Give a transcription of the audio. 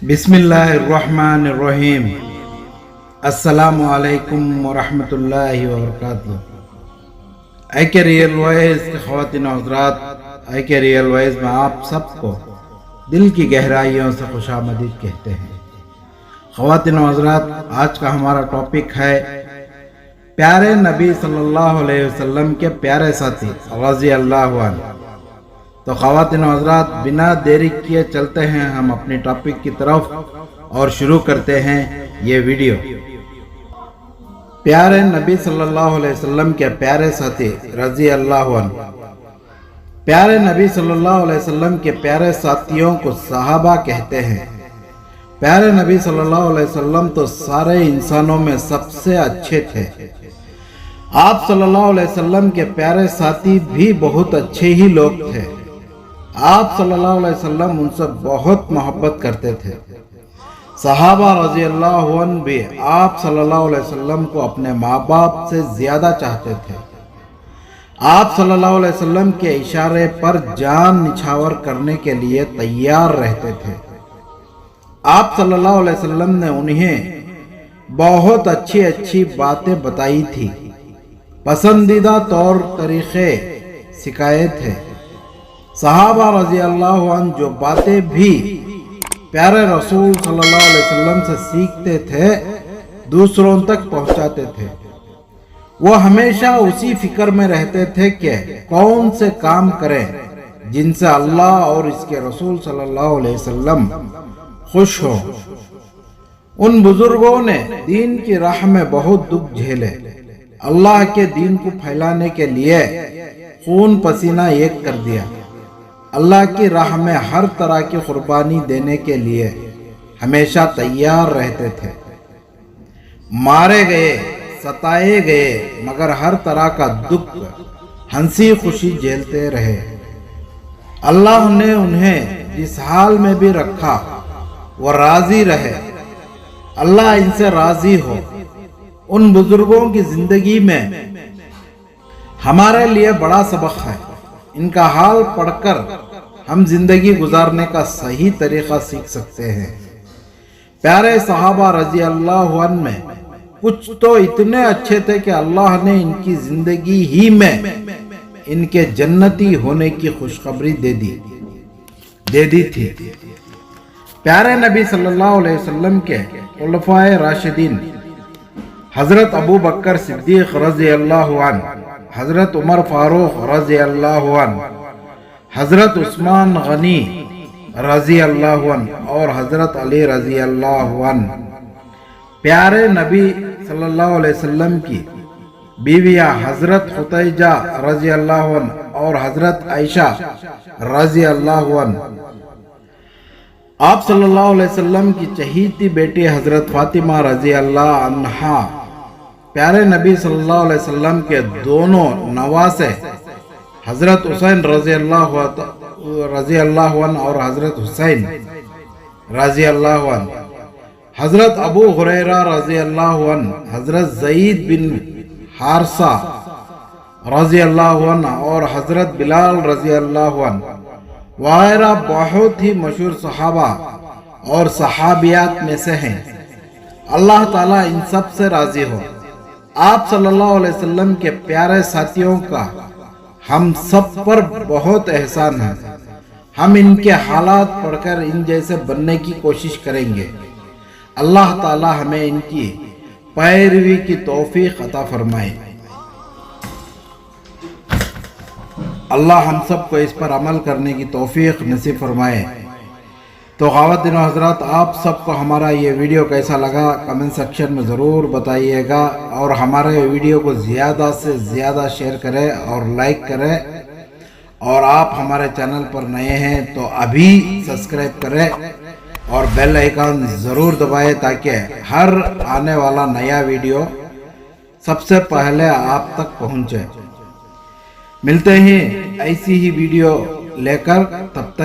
बिस्मिल्लाहिर्रहमानिर्रहीम। अस्सलामु अलैकुम वरहमतुल्लाहि वबरकातुहू। आई के रियल वॉइस के ख़वातीन और हज़रात, आई के रियल वॉइस में आप सबको दिल की गहराइयों से खुशामदीद कहते हैं। ख़वातीन और हज़रात, आज का हमारा टॉपिक है प्यारे नबी सल्लल्लाहु अलैहि वसल्लम के प्यारे साथी रज़ी अल्लाहु अन्हु। तो ख़वातीन और हज़रात, बिना देरी किए चलते हैं हम अपनी टॉपिक की तरफ और शुरू करते हैं ये वीडियो। प्यारे नबी सल्लल्लाहु अलैहि वसल्लम के प्यारे साथी रज़ी अल्लाहु अन्हु। प्यारे नबी सल्लल्लाहु अलैहि वसल्लम के प्यारे साथियों को सहाबा कहते हैं। प्यारे नबी सल्लल्लाहु अलैहि वसल्लम तो सारे इंसानों में सबसे अच्छे थे। आप सल्लल्लाहु अलैहि वसल्लम के प्यारे साथी भी बहुत अच्छे ही लोग थे। आप सल्लल्लाहु अलैहि वसल्लम उनसे बहुत मोहब्बत करते थे। सहाबा रज़ी अल्लाहु अन्हु भी आप सल्लल्लाहु अलैहि वसल्लम को अपने माँ बाप से ज़्यादा चाहते थे। आप सल्लल्लाहु अलैहि वसल्लम के इशारे पर जान निछावर करने के लिए तैयार रहते थे। आप सल्लल्लाहु अलैहि वसल्लम ने उन्हें बहुत अच्छी अच्छी बातें बताई थी, पसंदीदा तौर तरीक़े सिखाए थे। सहाबा रज़ी अल्लाहु अन्हु जो बातें भी प्यारे रसूल सल्लल्लाहु अलैहि वसल्लम से सीखते थे, दूसरों तक पहुंचाते थे। वो हमेशा उसी फिक्र में रहते थे कि कौन से काम करें जिनसे अल्लाह और इसके रसूल सल्लल्लाहु अलैहि वसल्लम खुश हो। उन बुजुर्गों ने दीन की राह में बहुत दुख झेले। अल्लाह के दीन को फैलाने के लिए खून पसीना एक कर दिया। अल्लाह की राह में हर तरह की कुर्बानी देने के लिए हमेशा तैयार रहते थे। मारे गए, सताए गए, मगर हर तरह का दुख हंसी खुशी झेलते रहे। अल्लाह ने उन्हें जिस हाल में भी रखा वो राजी रहे। अल्लाह इनसे राजी हो। उन बुजुर्गों की जिंदगी में हमारे लिए बड़ा सबक है। इनका हाल पढ़कर हम जिंदगी गुजारने का सही तरीका सीख सकते हैं। प्यारे सहाबा रज़ी अल्लाहु अन्हु में कुछ तो इतने अच्छे थे कि अल्लाह ने इनकी जिंदगी ही में इनके जन्नती होने की खुशखबरी दे दी थी। प्यारे नबी सल्लल्लाहु अलैहि वसल्लम के खुलफाए राशिदीन हजरत अबू बकर सिद्दीक रज़ी अल्लाहु अन्हु, हजरत उमर फारूक रज़ी अल्लाहु अन्हु, हजरत उस्मान गनी रज़ी अल्लाहु अन्हु और हजरत अली रज़ी अल्लाहु अन्हु। प्यारे नबी सल्लल्लाहु अलैहि वसल्लम की बीवियां हजरत खुतैजा रज़ी अल्लाहु अन्हु और हजरत आयशा रज़ी अल्लाहु अन्हु। आप सल्लल्लाहु अलैहि वसल्लम की चहीती बेटी हजरत फातिमा रज़ी अल्लाह अन्हा। प्यारे नबी सल्लल्लाहु अलैहि वसल्लम के दोनों नवासे हजरत हुसैन रज़ी अल्लाहु अन्हु और हजरत हुसैन रज़ी अल्लाहु अन्हु, हजरत अबू हुरैरा रज़ी अल्लाहु अन्हु, हजरत ज़ईद बिन हारसा रज़ी अल्लाहु अन्हु और हजरत बिलाल रज़ी अल्लाहु अन्हु वगैरह बहुत ही मशहूर सहाबा और सहाबियात में से हैं। अल्लाह ताला इन सब से राजी हो। आप सल्लल्लाहु अलैहि वसल्लम के प्यारे साथियों का हम सब पर बहुत एहसान है। हम इनके हालात पढ़कर इन जैसे बनने की कोशिश करेंगे। अल्लाह ताला हमें इनकी पैरवी की तौफीक अता फरमाए। अल्लाह हम सब को इस पर अमल करने की तौफीक नसीब फरमाए। तो ख़वातीन और हज़रात, आप सबको हमारा ये वीडियो कैसा लगा कमेंट सेक्शन में ज़रूर बताइएगा और हमारे वीडियो को ज़्यादा से ज़्यादा शेयर करें और लाइक करें। और आप हमारे चैनल पर नए हैं तो अभी सब्सक्राइब करें और बेल आइकन ज़रूर दबाएं ताकि हर आने वाला नया वीडियो सबसे पहले आप तक पहुँचे। मिलते हैं ऐसी ही वीडियो लेकर, तब तक